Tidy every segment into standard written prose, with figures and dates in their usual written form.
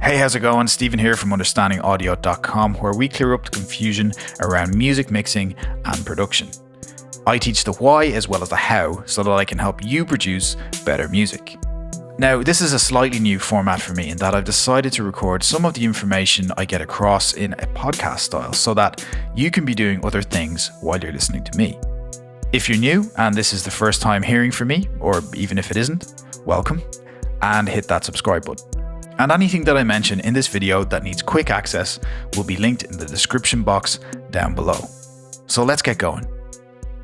Hey, how's it going? Stephen here from understandingaudio.com, where we clear up the confusion around music mixing and production. I teach the why as well as the how so that I can help you produce better music. Now, this is a slightly new format for me in that I've decided to record some of the information I get across in a podcast style so that you can be doing other things while you're listening to me. If you're new and this is the first time hearing from me, or even if it isn't, welcome, and hit that subscribe button. And anything that I mention in this video that needs quick access will be linked in the description box down below. So let's get going.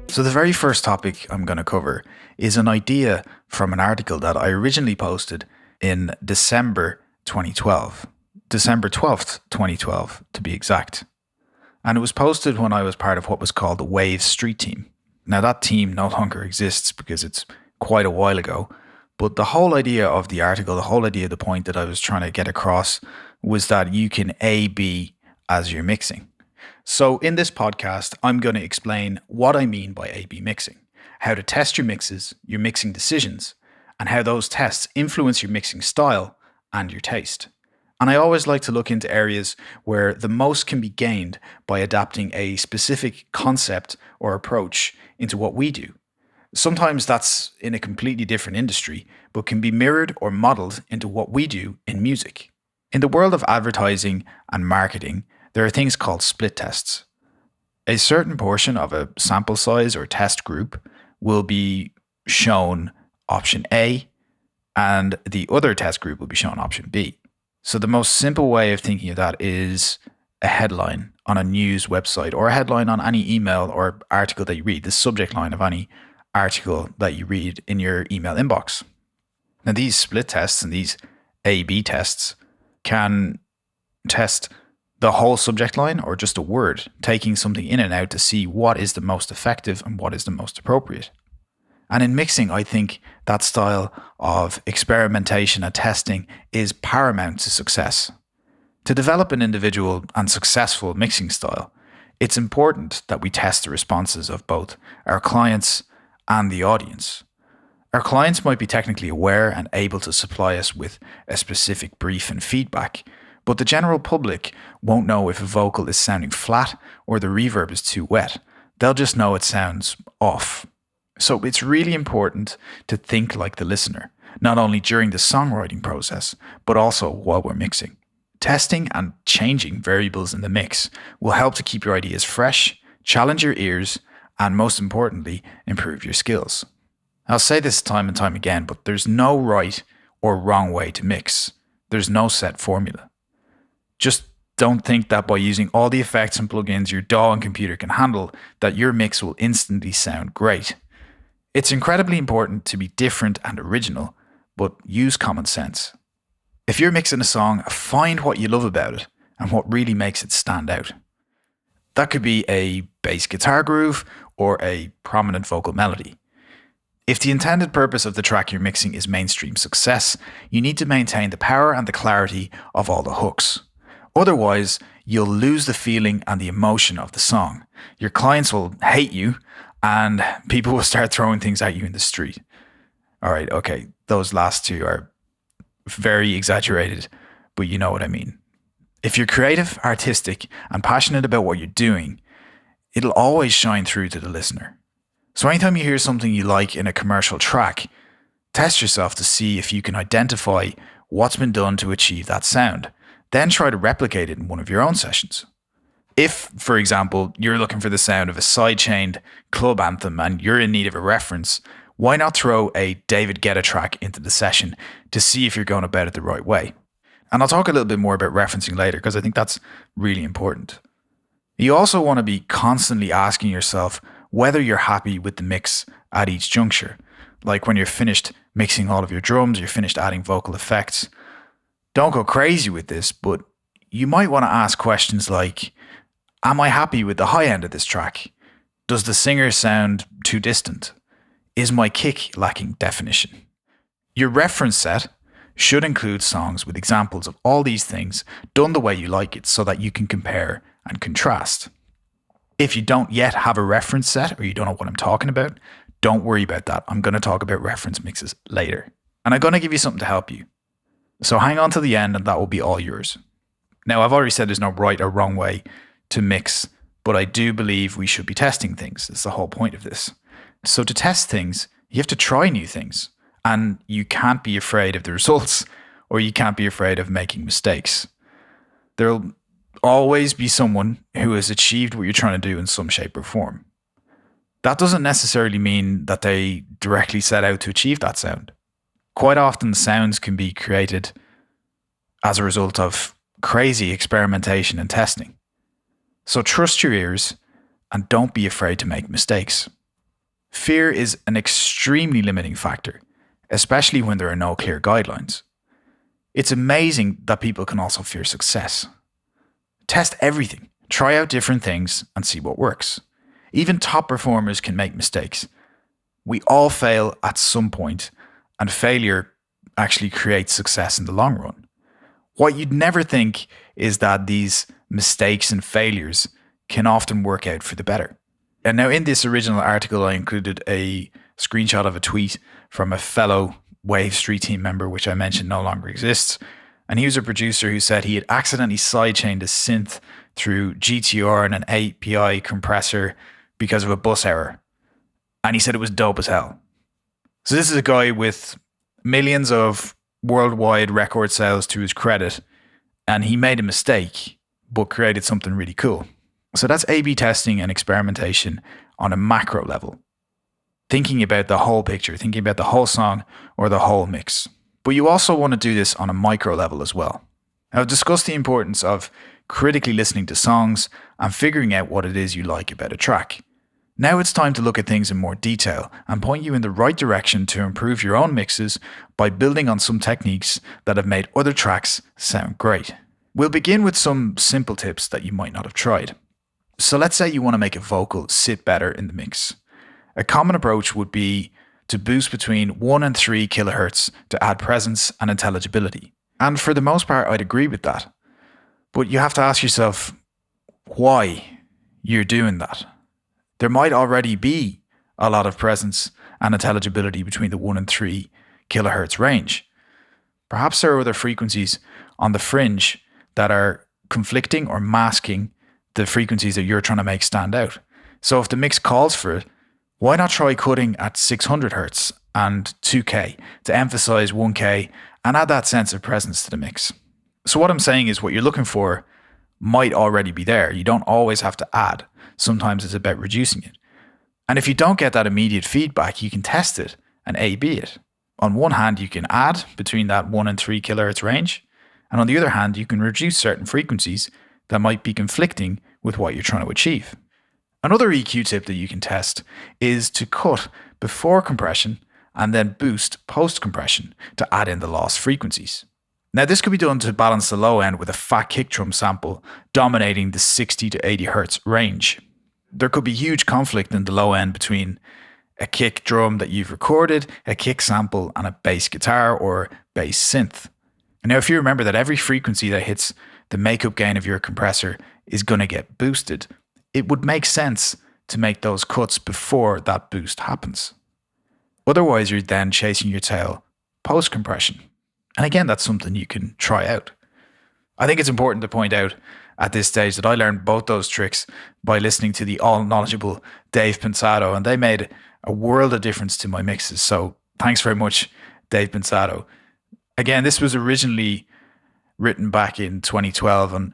So the very first topic I'm going to cover is an idea from an article that I originally posted in December 2012. December 12th, 2012 to be exact. And it was posted when I was part of what was called the Wave Street Team. Now that team no longer exists because it's quite a while ago. But the whole idea of the article, the whole idea, the point that I was trying to get across was that you can A/B as you're mixing. So in this podcast, I'm going to explain what I mean by A/B mixing, how to test your mixes, your mixing decisions, and how those tests influence your mixing style and your taste. And I always like to look into areas where the most can be gained by adapting a specific concept or approach into what we do. Sometimes that's in a completely different industry, but can be mirrored or modeled into what we do in music. In the world of advertising and marketing, there are things called split tests. A certain portion of a sample size or test group will be shown option A, and the other test group will be shown option B. So the most simple way of thinking of that is a headline on a news website or a headline on any email or article that you read, the subject line of any article that you read in your email inbox. Now these split tests and these A/B tests can test the whole subject line or just a word, taking something in and out to see what is the most effective and what is the most appropriate. And in mixing, I think that style of experimentation and testing is paramount to success. To develop an individual and successful mixing style, it's important that we test the responses of both our clients and the audience. Our clients might be technically aware and able to supply us with a specific brief and feedback, but the general public won't know if a vocal is sounding flat or the reverb is too wet. They'll just know it sounds off. So it's really important to think like the listener, not only during the songwriting process, but also while we're mixing. Testing and changing variables in the mix will help to keep your ideas fresh, challenge your ears, and most importantly, improve your skills. I'll say this time and time again, but there's no right or wrong way to mix. There's no set formula. Just don't think that by using all the effects and plugins your DAW and computer can handle, that your mix will instantly sound great. It's incredibly important to be different and original, but use common sense. If you're mixing a song, find what you love about it and what really makes it stand out. That could be a bass guitar groove or a prominent vocal melody. If the intended purpose of the track you're mixing is mainstream success, you need to maintain the power and the clarity of all the hooks. Otherwise, you'll lose the feeling and the emotion of the song. Your clients will hate you and people will start throwing things at you in the street. All right, okay, those last two are very exaggerated, but you know what I mean. If you're creative, artistic, and passionate about what you're doing, it'll always shine through to the listener. So anytime you hear something you like in a commercial track, test yourself to see if you can identify what's been done to achieve that sound. Then try to replicate it in one of your own sessions. If, for example, you're looking for the sound of a sidechained club anthem and you're in need of a reference, why not throw a David Guetta track into the session to see if you're going about it the right way? And I'll talk a little bit more about referencing later because I think that's really important. You also want to be constantly asking yourself whether you're happy with the mix at each juncture. Like when you're finished mixing all of your drums, you're finished adding vocal effects. Don't go crazy with this, but you might want to ask questions like, am I happy with the high end of this track? Does the singer sound too distant? Is my kick lacking definition? Your reference set should include songs with examples of all these things done the way you like it so that you can compare and contrast. If you don't yet have a reference set or you don't know what I'm talking about, don't worry about that. I'm going to talk about reference mixes later. And I'm going to give you something to help you. So hang on to the end and that will be all yours. Now, I've already said there's no right or wrong way to mix, but I do believe we should be testing things. That's the whole point of this. So to test things, you have to try new things, and you can't be afraid of the results, or you can't be afraid of making mistakes. There'll always be someone who has achieved what you're trying to do in some shape or form. That doesn't necessarily mean that they directly set out to achieve that sound. Quite often, sounds can be created as a result of crazy experimentation and testing. So trust your ears and don't be afraid to make mistakes. Fear is an extremely limiting factor, especially when there are no clear guidelines. It's amazing that people can also fear success. Test everything, try out different things and see what works. Even top performers can make mistakes. We all fail at some point, and failure actually creates success in the long run. What you'd never think is that these mistakes and failures can often work out for the better. And now in this original article, I included a screenshot of a tweet from a fellow Wave Street team member, which I mentioned no longer exists. And he was a producer who said he had accidentally sidechained a synth through GTR and an API compressor because of a bus error. And he said it was dope as hell. So this is a guy with millions of worldwide record sales to his credit, and he made a mistake, but created something really cool. So that's A/B testing and experimentation on a macro level. Thinking about the whole picture, thinking about the whole song or the whole mix. But you also want to do this on a micro level as well. I've discussed the importance of critically listening to songs and figuring out what it is you like about a track. Now it's time to look at things in more detail and point you in the right direction to improve your own mixes by building on some techniques that have made other tracks sound great. We'll begin with some simple tips that you might not have tried. So let's say you want to make a vocal sit better in the mix. A common approach would be to boost between 1 and 3 kilohertz to add presence and intelligibility. And for the most part, I'd agree with that. But you have to ask yourself why you're doing that. There might already be a lot of presence and intelligibility between the 1 and 3 kilohertz range. Perhaps there are other frequencies on the fringe that are conflicting or masking the frequencies that you're trying to make stand out. So if the mix calls for it, why not try cutting at 600 hertz and 2K to emphasize 1K and add that sense of presence to the mix? So what I'm saying is what you're looking for might already be there. You don't always have to add. Sometimes it's about reducing it. And if you don't get that immediate feedback, you can test it and A/B it. On one hand, you can add between that 1 and 3 kilohertz range. And on the other hand, you can reduce certain frequencies that might be conflicting with what you're trying to achieve. Another EQ tip that you can test is to cut before compression and then boost post-compression to add in the lost frequencies. Now, this could be done to balance the low end with a fat kick drum sample dominating the 60 to 80 hertz range. There could be huge conflict in the low end between a kick drum that you've recorded, a kick sample, and a bass guitar or bass synth. And now, if you remember that every frequency that hits the makeup gain of your compressor is going to get boosted, it would make sense to make those cuts before that boost happens. Otherwise, you're then chasing your tail post-compression. And again, that's something you can try out. I think it's important to point out at this stage that I learned both those tricks by listening to the all-knowledgeable Dave Pensato, and they made a world of difference to my mixes. So thanks very much, Dave Pensato. Again, this was originally written back in 2012, and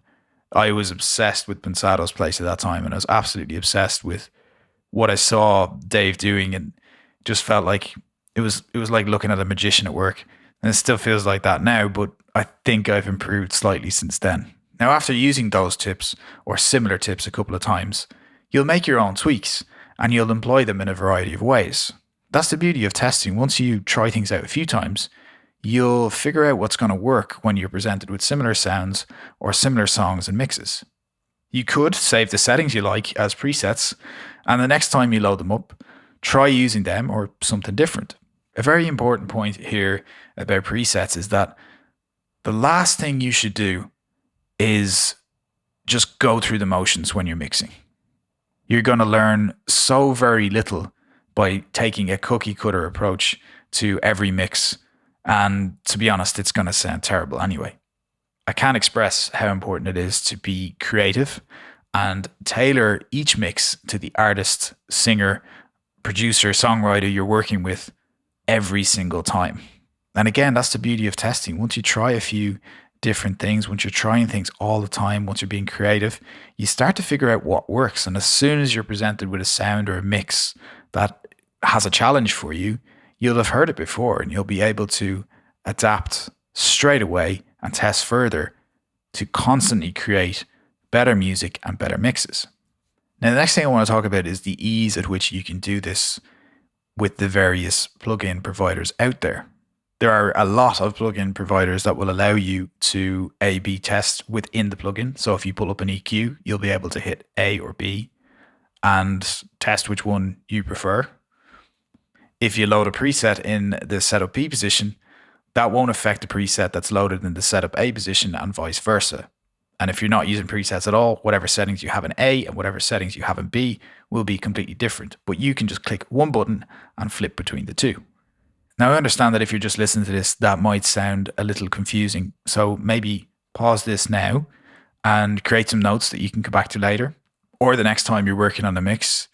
I was obsessed with Pensato's place at that time, and I was absolutely obsessed with what I saw Dave doing, and just felt like it was like looking at a magician at work. And it still feels like that now, but I think I've improved slightly since then. Now, after using those tips or similar tips a couple of times, you'll make your own tweaks and you'll employ them in a variety of ways. That's the beauty of testing. Once you try things out a few times, you'll figure out what's going to work when you're presented with similar sounds or similar songs and mixes. You could save the settings you like as presets, and the next time you load them up, try using them or something different. A very important point here about presets is that the last thing you should do is just go through the motions when you're mixing. You're going to learn so very little by taking a cookie cutter approach to every mix And to be honest, it's going to sound terrible anyway. I can't express how important it is to be creative and tailor each mix to the artist, singer, producer, songwriter you're working with every single time. And again, that's the beauty of testing. Once you try a few different things, once you're trying things all the time, once you're being creative, you start to figure out what works. And as soon as you're presented with a sound or a mix that has a challenge for you, you'll have heard it before and you'll be able to adapt straight away and test further to constantly create better music and better mixes. Now, the next thing I want to talk about is the ease at which you can do this with the various plugin providers out there. There are a lot of plugin providers that will allow you to A/B test within the plugin. So if you pull up an EQ, you'll be able to hit A or B and test which one you prefer. If you load a preset in the setup B position, that won't affect the preset that's loaded in the setup A position and vice versa. And if you're not using presets at all, whatever settings you have in A and whatever settings you have in B will be completely different. But you can just click one button and flip between the two. Now, I understand that if you're just listening to this, that might sound a little confusing. So maybe pause this now and create some notes that you can come back to later. Or the next time you're working on a mix,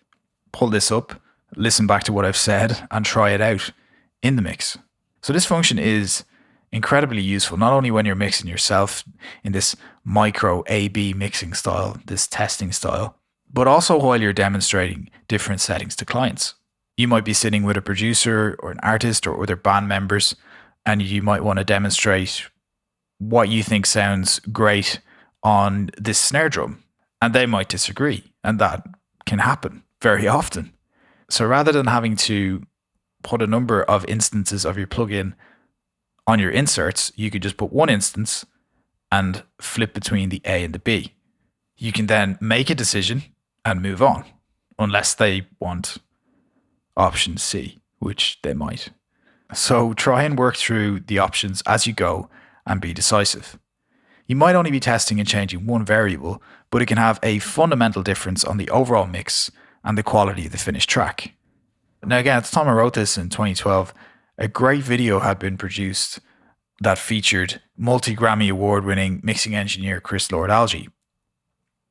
pull this up, listen back to what I've said and try it out in the mix. So this function is incredibly useful, not only when you're mixing yourself in this micro A/B mixing style, this testing style, but also while you're demonstrating different settings to clients. You might be sitting with a producer or an artist or other band members, and you might want to demonstrate what you think sounds great on this snare drum, and they might disagree, and that can happen very often. So rather than having to put a number of instances of your plugin on your inserts, you could just put one instance and flip between the A and the B. You can then make a decision and move on, unless they want option C, which they might. So try and work through the options as you go and be decisive. You might only be testing and changing one variable, but it can have a fundamental difference on the overall mix and the quality of the finished track. Now, again, at the time I wrote this in 2012, a great video had been produced that featured multi-Grammy award-winning mixing engineer lord-alge.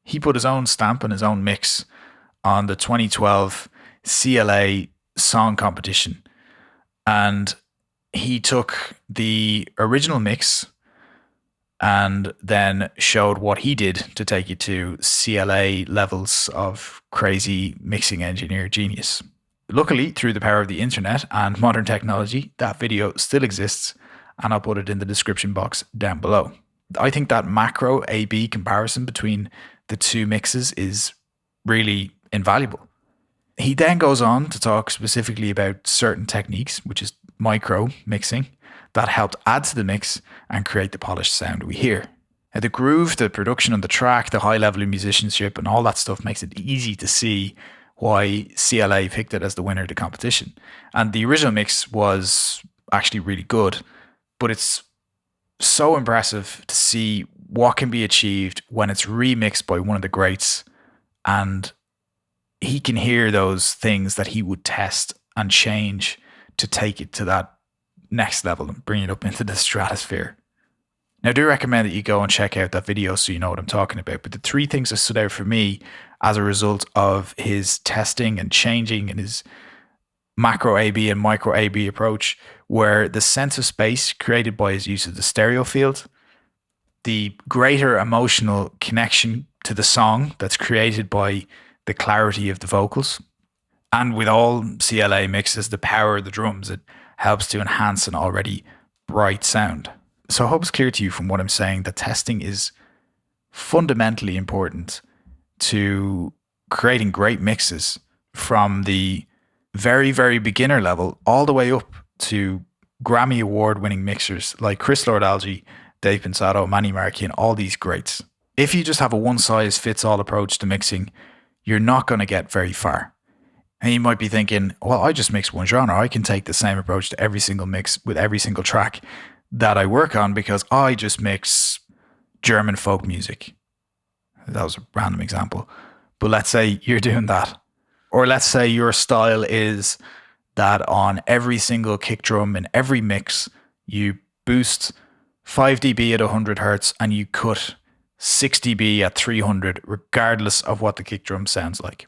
He put his own stamp and his own mix on the 2012 CLA song competition. And he took the original mix and then showed what he did to take it to CLA levels of crazy mixing engineer genius. Luckily, through the power of the internet and modern technology, that video still exists, and I'll put it in the description box down below. I think that macro A/B comparison between the two mixes is really invaluable. He then goes on to talk specifically about certain techniques, which is micro mixing, that helped add to the mix and create the polished sound we hear. Now, the groove, the production on the track, the high level of musicianship and all that stuff makes it easy to see why CLA picked it as the winner of the competition. And the original mix was actually really good, but it's so impressive to see what can be achieved when it's remixed by one of the greats, and he can hear those things that he would test and change to take it to that next level and bring it up into the stratosphere. Now, I do recommend that you go and check out that video so you know what I'm talking about. But the three things that stood out for me as a result of his testing and changing and his macro A/B and micro A/B approach were the sense of space created by his use of the stereo field, the greater emotional connection to the song that's created by the clarity of the vocals, and with all CLA mixes, the power of the drums. It helps to enhance an already bright sound. So I hope it's clear to you from what I'm saying that testing is fundamentally important to creating great mixes from the very, very beginner level all the way up to Grammy award-winning mixers like lord-alge, Dave Pensato, Manny Marchi, and all these greats. If you just have a one-size-fits-all approach to mixing, you're not going to get very far. And you might be thinking, well, I just mix one genre. I can take the same approach to every single mix with every single track that I work on because I just mix German folk music. That was a random example. But let's say you're doing that. Or let's say your style is that on every single kick drum in every mix, you boost 5 dB at 100 hertz and you cut 6 dB at 300, regardless of what the kick drum sounds like.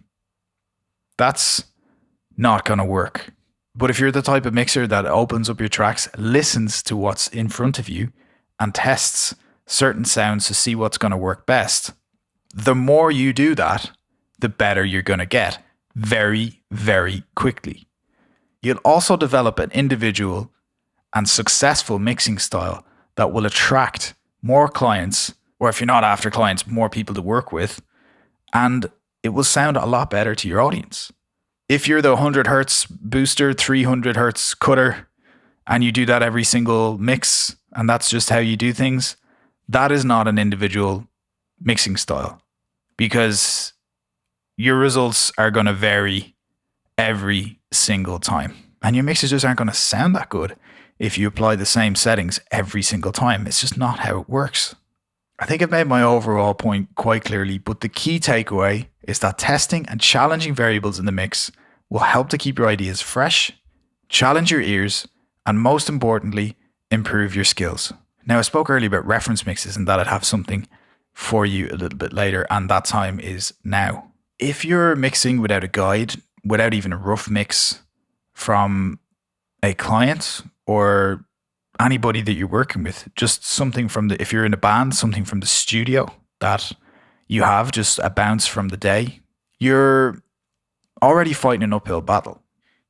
That's not going to work. But if you're the type of mixer that opens up your tracks, listens to what's in front of you, and tests certain sounds to see what's going to work best, the more you do that, the better you're going to get very, very quickly. You'll also develop an individual and successful mixing style that will attract more clients, or if you're not after clients, more people to work with, and it will sound a lot better to your audience. If you're the 100 hertz booster, 300 hertz cutter, and you do that every single mix, and that's just how you do things, that is not an individual mixing style, because your results are going to vary every single time. And your mixes just aren't going to sound that good if you apply the same settings every single time. It's just not how it works. I think I've made my overall point quite clearly, but the key takeaway is that testing and challenging variables in the mix will help to keep your ideas fresh, challenge your ears, and most importantly, improve your skills. Now, I spoke earlier about reference mixes and that I'd have something for you a little bit later, and that time is now. If you're mixing without a guide, without even a rough mix from a client or anybody that you're working with, just something from if you're in a band, something from the studio that you have, just a bounce from the day, you're already fighting an uphill battle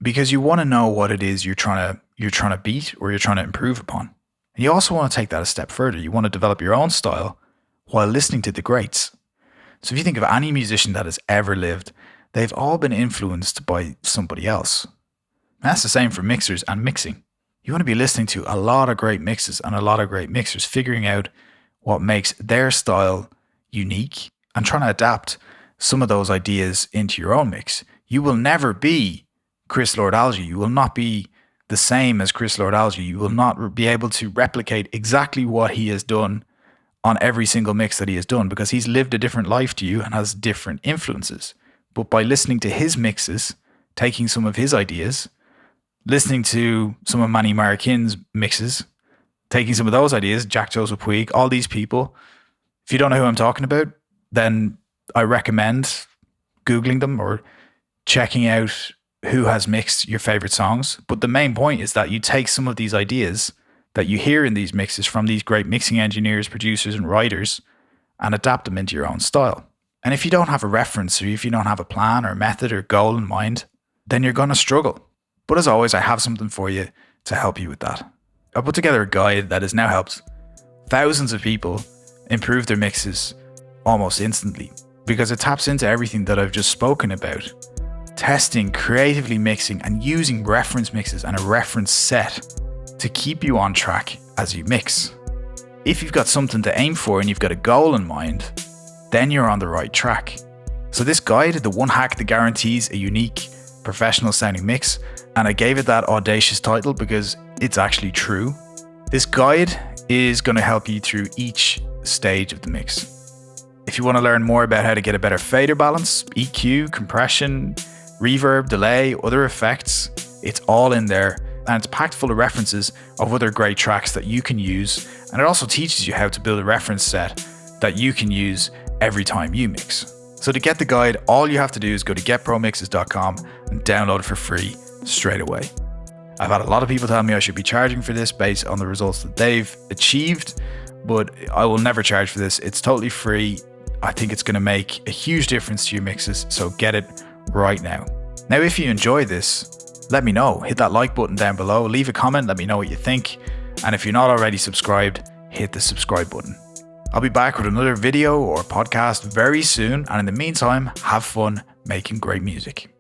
because you want to know what it is you're trying to beat or you're trying to improve upon. And you also want to take that a step further. You want to develop your own style while listening to the greats. So if you think of any musician that has ever lived, they've all been influenced by somebody else. And that's the same for mixers and mixing. You want to be listening to a lot of great mixes and a lot of great mixers, figuring out what makes their style unique and trying to adapt some of those ideas into your own mix. You will never be Chris Lord-alge. You will not be the same as Chris Lord-alge. You will not be able to replicate exactly what he has done on every single mix that he has done, because he's lived a different life to you and has different influences. But by listening to his mixes, taking some of his ideas, listening to some of Manny Marroquin's mixes, taking some of those ideas, Jack Joseph Puig, all these people, if you don't know who I'm talking about, then I recommend Googling them or checking out who has mixed your favorite songs. But the main point is that you take some of these ideas that you hear in these mixes from these great mixing engineers, producers, and writers and adapt them into your own style. And if you don't have a reference, or if you don't have a plan or method or goal in mind, then you're going to struggle. But as always, I have something for you to help you with that. I put together a guide that has now helped thousands of people improve their mixes almost instantly, because it taps into everything that I've just spoken about. Testing, creatively mixing, and using reference mixes and a reference set to keep you on track as you mix. If you've got something to aim for and you've got a goal in mind, then you're on the right track. So this guide, the one hack that guarantees a unique, professional sounding mix, and I gave it that audacious title because it's actually true. This guide is going to help you through each stage of the mix. If you want to learn more about how to get a better fader balance, EQ, compression, reverb, delay, other effects, it's all in there. And it's packed full of references of other great tracks that you can use. And it also teaches you how to build a reference set that you can use every time you mix. So to get the guide, all you have to do is go to getpromixes.com and download it for free straight away. I've had a lot of people tell me I should be charging for this based on the results that they've achieved, but I will never charge for this. It's totally free. I think it's going to make a huge difference to your mixes, so get it right now. Now, if you enjoy this, let me know. Hit that like button down below, leave a comment, let me know what you think. And if you're not already subscribed, hit the subscribe button. I'll be back with another video or podcast very soon. And in the meantime, have fun making great music.